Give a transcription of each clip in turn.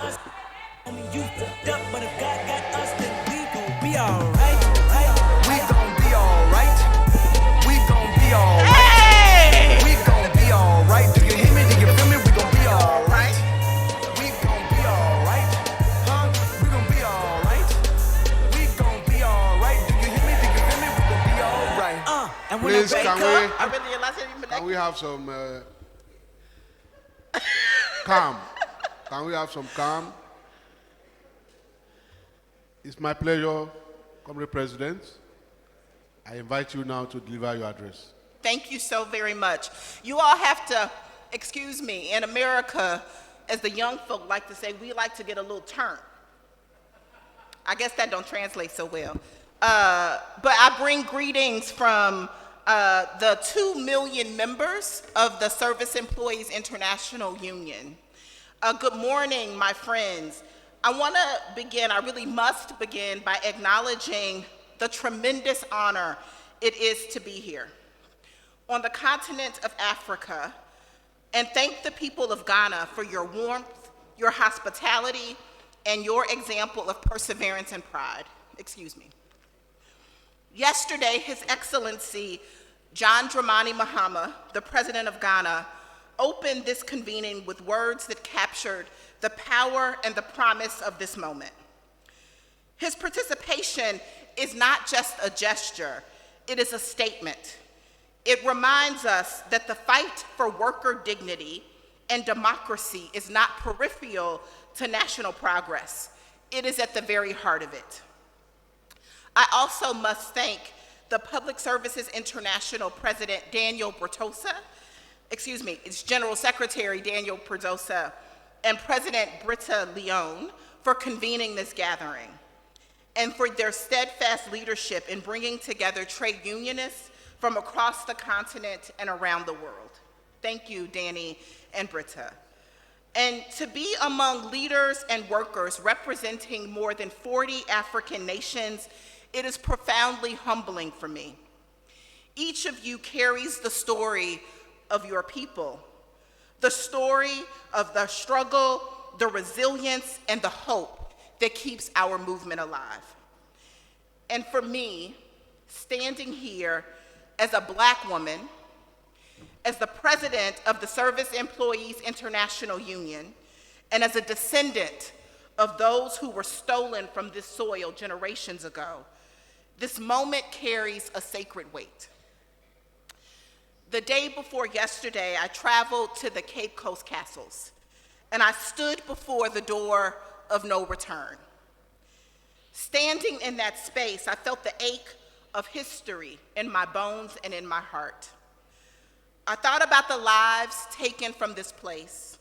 us. I mean, you fucked up, but if God got us, then we gon' be alright. We gon' be alright. We gon' be alright. We gon' be alright. Do you hear me? Do you feel me? We gon' be alright. We gon' be alright. Huh? We gon' be alright. We gon' be alright. Do you hear me? Do you feel me? We gon' be alright. And when Please, I wake can we have some calm? Can we have some calm? It's my pleasure, Comrade President. I invite you now to deliver your address. Thank you so very much. You all have to excuse me. In America, as the young folk like to say, we like to get a little turn. I guess that don't translate so well. But I bring greetings from the 2 million members of the Service Employees International Union. Good morning, my friends. I want to begin, I really must begin by acknowledging the tremendous honor it is to be here on the continent of Africa, and thank the people of Ghana for your warmth, your hospitality, and your example of perseverance and pride. Excuse me. Yesterday, His Excellency John Dramani Mahama, the President of Ghana, opened this convening with words that captured the power and the promise of this moment. His participation is not just a gesture, it is a statement. It reminds us that the fight for worker dignity and democracy is not peripheral to national progress. It is at the very heart of it. I also must thank the Public Services International President Daniel Bertosa, it's General Secretary Daniel Perdosa, and President Britta Leone for convening this gathering, and for their steadfast leadership in bringing together trade unionists from across the continent and around the world. Thank you, Danny and Britta. And to be among leaders and workers representing more than 40 African nations, it is profoundly humbling for me. Each of you carries the story of your people, the story of the struggle, the resilience, and the hope that keeps our movement alive. And for me, standing here as a Black woman, as the president of the Service Employees International Union, and as a descendant of those who were stolen from this soil generations ago, this moment carries a sacred weight. The day before yesterday, I traveled to the Cape Coast Castles, and I stood before the door of no return. Standing in that space, I felt the ache of history in my bones and in my heart. I thought about the lives taken from this place,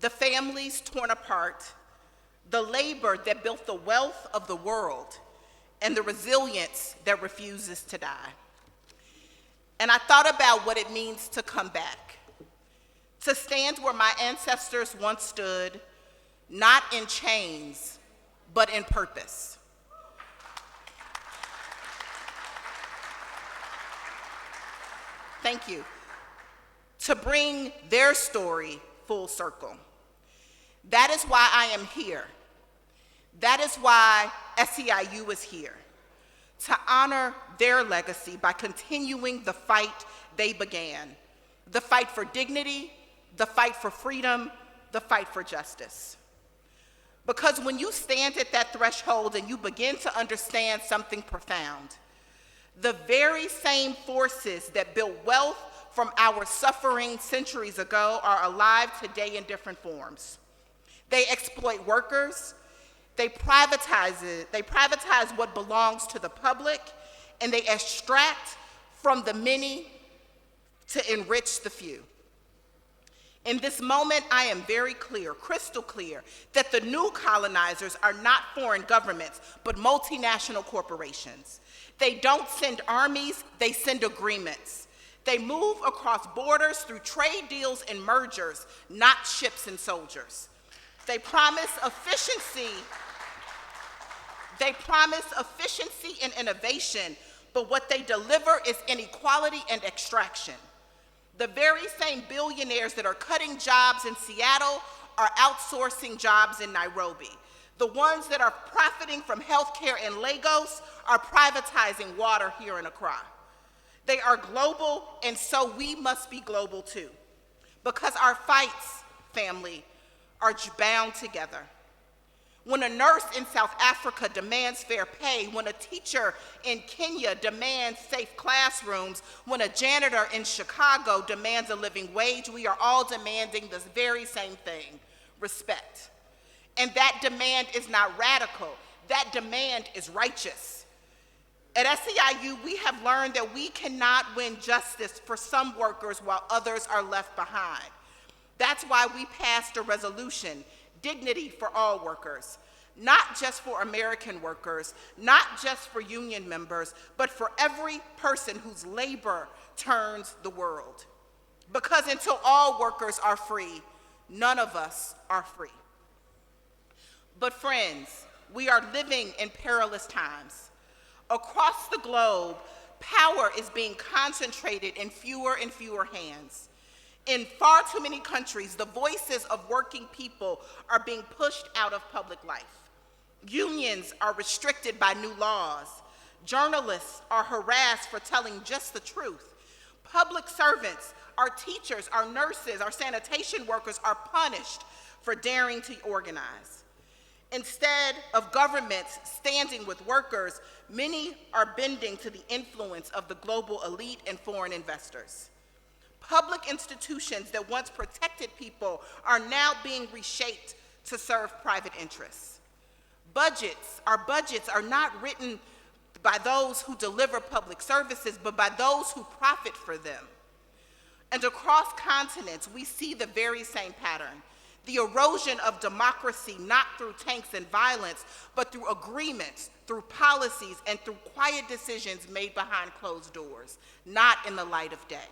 the families torn apart, the labor that built the wealth of the world, and the resilience that refuses to die. And I thought about what it means to come back, to stand where my ancestors once stood, not in chains, but in purpose. Thank you. To bring their story full circle. That is why I am here. That is why SEIU is here, to honor their legacy by continuing the fight they began, the fight for dignity, the fight for freedom, the fight for justice. Because when you stand at that threshold and you begin to understand something profound, the very same forces that built wealth from our suffering centuries ago are alive today in different forms. They exploit workers, they privatize what belongs to the public, and they extract from the many to enrich the few. In this moment, I am very clear, crystal clear, that the new colonizers are not foreign governments, but multinational corporations. They don't send armies, they send agreements. They move across borders through trade deals and mergers, not ships and soldiers. They promise efficiency and innovation, but what they deliver is inequality and extraction. The very same billionaires that are cutting jobs in Seattle are outsourcing jobs in Nairobi. The ones that are profiting from healthcare in Lagos are privatizing water here in Accra. They are global, and so we must be global too. Because our fights, family, are bound together. When a nurse in South Africa demands fair pay, when a teacher in Kenya demands safe classrooms, when a janitor in Chicago demands a living wage, we are all demanding this very same thing, respect. And that demand is not radical. That demand is righteous. At SEIU, we have learned that we cannot win justice for some workers while others are left behind. That's why we passed a resolution, Dignity for All Workers, not just for American workers, not just for union members, but for every person whose labor turns the world. Because until all workers are free, none of us are free. But friends, we are living in perilous times. Across the globe, power is being concentrated in fewer and fewer hands. In far too many countries, the voices of working people are being pushed out of public life. Unions are restricted by new laws. Journalists are harassed for telling just the truth. Public servants, our teachers, our nurses, our sanitation workers are punished for daring to organize. Instead of governments standing with workers, many are bending to the influence of the global elite and foreign investors. Public institutions that once protected people are now being reshaped to serve private interests. Our budgets are not written by those who deliver public services, but by those who profit for them. And across continents, we see the very same pattern. The erosion of democracy, not through tanks and violence, but through agreements, through policies, and through quiet decisions made behind closed doors, not in the light of day.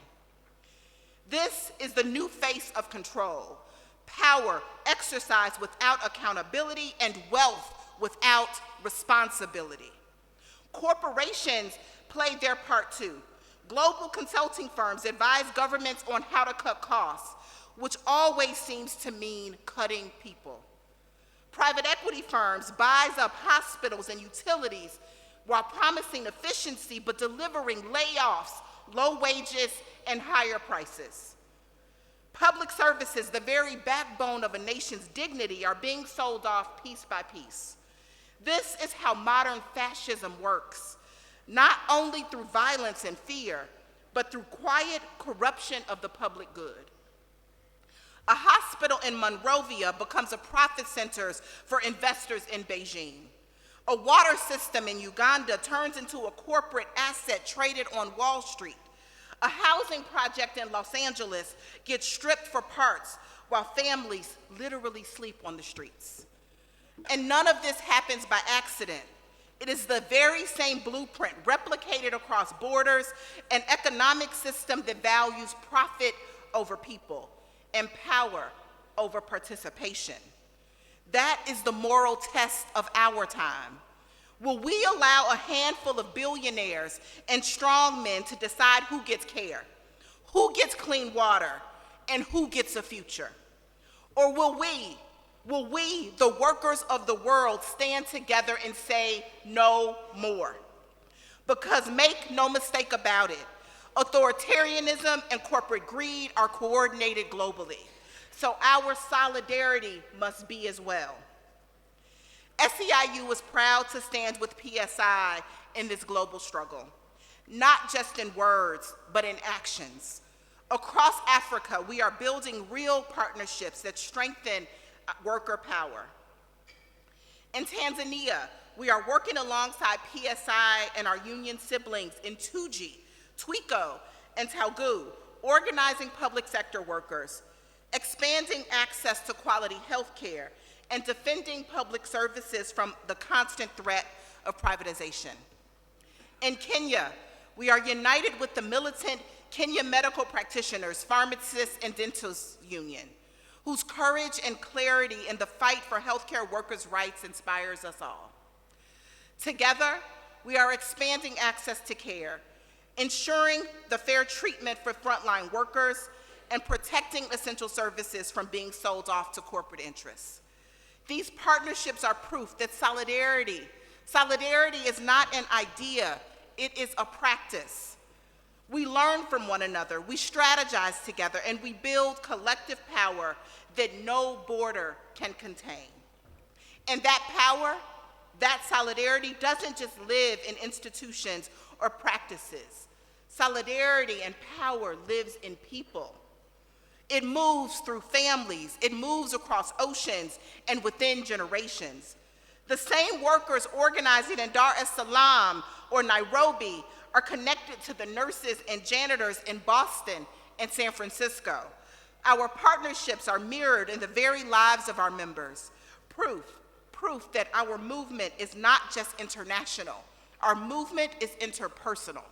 This is the new face of control, power exercised without accountability and wealth without responsibility. Corporations played their part too. Global consulting firms advise governments on how to cut costs, which always seems to mean cutting people. Private equity firms buys up hospitals and utilities while promising efficiency but delivering layoffs, low wages, and higher prices. Public services, the very backbone of a nation's dignity, are being sold off piece by piece. This is how modern fascism works, not only through violence and fear, but through quiet corruption of the public good. A hospital in Monrovia becomes a profit center for investors in Beijing. A water system in Uganda turns into a corporate asset traded on Wall Street. A housing project in Los Angeles gets stripped for parts while families literally sleep on the streets. And none of this happens by accident. It is the very same blueprint replicated across borders, an economic system that values profit over people and power over participation. That is the moral test of our time. Will we allow a handful of billionaires and strong men to decide who gets care, who gets clean water, and who gets a future? Or will we, the workers of the world, stand together and say no more? Because make no mistake about it, authoritarianism and corporate greed are coordinated globally. So our solidarity must be as well. SEIU is proud to stand with PSI in this global struggle, not just in words, but in actions. Across Africa, we are building real partnerships that strengthen worker power. In Tanzania, we are working alongside PSI and our union siblings in Tuji, Twiko, and Taugu, organizing public sector workers, expanding access to quality health care, and defending public services from the constant threat of privatization. In Kenya, we are united with the militant Kenya Medical Practitioners, Pharmacists, and Dentists Union, whose courage and clarity in the fight for healthcare workers' rights inspires us all. Together, we are expanding access to care, ensuring the fair treatment for frontline workers, and protecting essential services from being sold off to corporate interests. These partnerships are proof that solidarity is not an idea, it is a practice. We learn from one another, we strategize together, and we build collective power that no border can contain. And that power, that solidarity, doesn't just live in institutions or practices. Solidarity and power lives in people. It moves through families, it moves across oceans and within generations. The same workers organizing in Dar es Salaam or Nairobi are connected to the nurses and janitors in Boston and San Francisco. Our partnerships are mirrored in the very lives of our members. Proof that our movement is not just international. Our movement is interpersonal.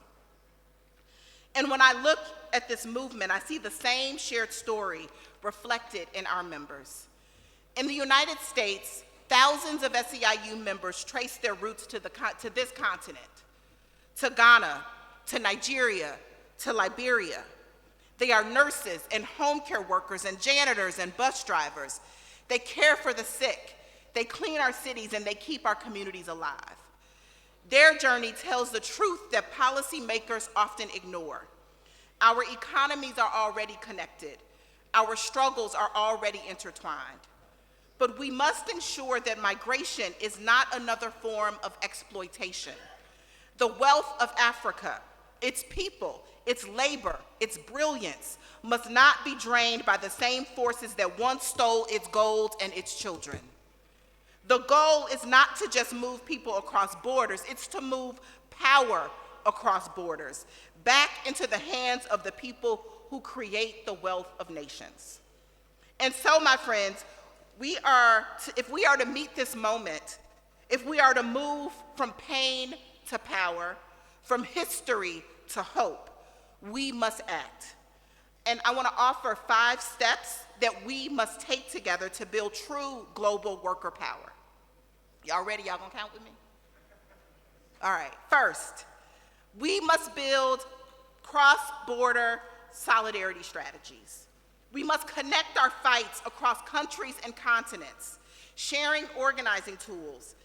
And when I look at this movement, I see the same shared story reflected in our members. In the United States, thousands of SEIU members trace their roots to this continent, to Ghana, to Nigeria, to Liberia. They are nurses and home care workers and janitors and bus drivers. They care for the sick. They clean our cities and they keep our communities alive. Their journey tells the truth that policymakers often ignore. Our economies are already connected. Our struggles are already intertwined. But we must ensure that migration is not another form of exploitation. The wealth of Africa, its people, its labor, its brilliance, must not be drained by the same forces that once stole its gold and its children. The goal is not to just move people across borders, it's to move power across borders, back into the hands of the people who create the wealth of nations. And so, my friends, if we are to meet this moment, if we are to move from pain to power, from history to hope, we must act. And I want to offer 5 steps that we must take together to build true global worker power. Y'all ready? Y'all gonna count with me? All right. First, we must build cross-border solidarity strategies. We must connect our fights across countries and continents, sharing organizing tools,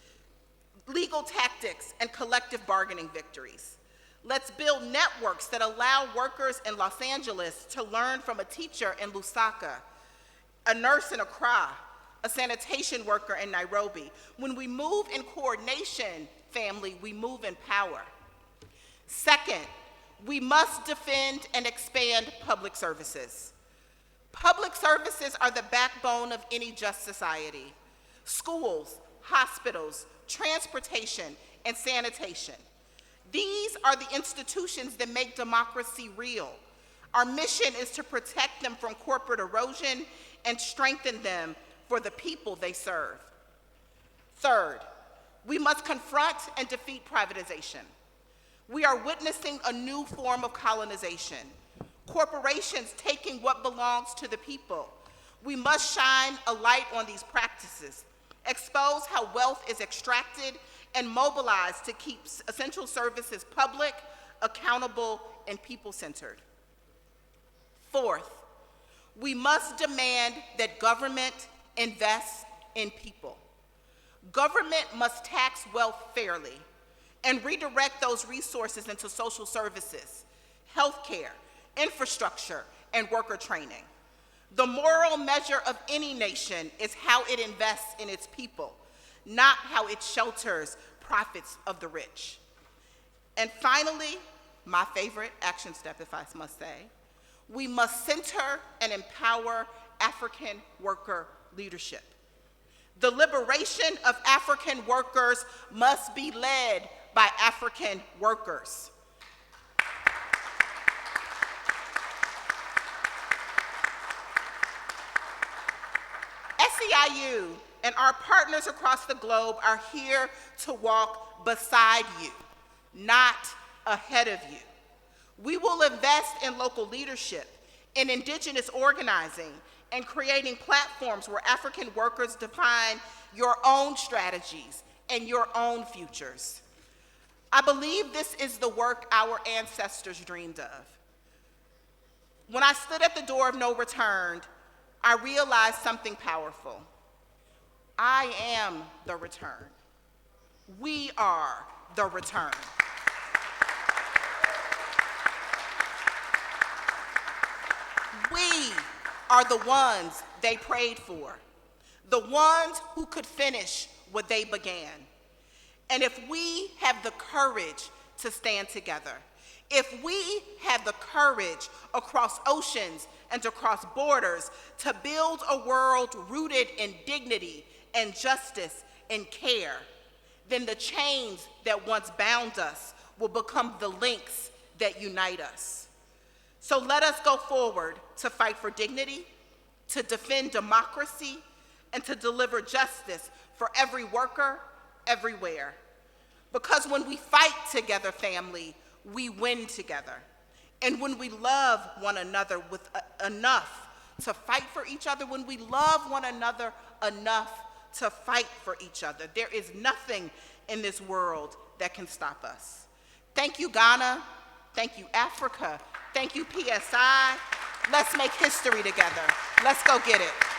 legal tactics, and collective bargaining victories. Let's build networks that allow workers in Los Angeles to learn from a teacher in Lusaka, a nurse in Accra, a sanitation worker in Nairobi. When we move in coordination, family, we move in power. Second, we must defend and expand public services. Public services are the backbone of any just society. Schools, hospitals, transportation, and sanitation. These are the institutions that make democracy real. Our mission is to protect them from corporate erosion and strengthen them for the people they serve. Third, we must confront and defeat privatization. We are witnessing a new form of colonization, corporations taking what belongs to the people. We must shine a light on these practices, expose how wealth is extracted, and mobilize to keep essential services public, accountable, and people-centered. Fourth, we must demand that government invest in people. Government must tax wealth fairly and redirect those resources into social services, healthcare, infrastructure, and worker training. The moral measure of any nation is how it invests in its people, not how it shelters profits of the rich. And finally, my favorite action step, if I must say, we must center and empower African worker leadership. The liberation of African workers must be led by African workers. SEIU and our partners across the globe are here to walk beside you, not ahead of you. We will invest in local leadership, in indigenous organizing, and creating platforms where African workers define your own strategies and your own futures. I believe this is the work our ancestors dreamed of. When I stood at the door of no return, I realized something powerful. I am the return. We are the return. We are the ones they prayed for, the ones who could finish what they began. And if we have the courage to stand together, if we have the courage across oceans and across borders to build a world rooted in dignity and justice and care, then the chains that once bound us will become the links that unite us. So let us go forward to fight for dignity, to defend democracy, and to deliver justice for every worker, everywhere. Because when we fight together, family, we win together. And when we love one another with enough to fight for each other, when we love one another enough to fight for each other, there is nothing in this world that can stop us. Thank you, Ghana. Thank you, Africa. Thank you, PSI. Let's make history together. Let's go get it.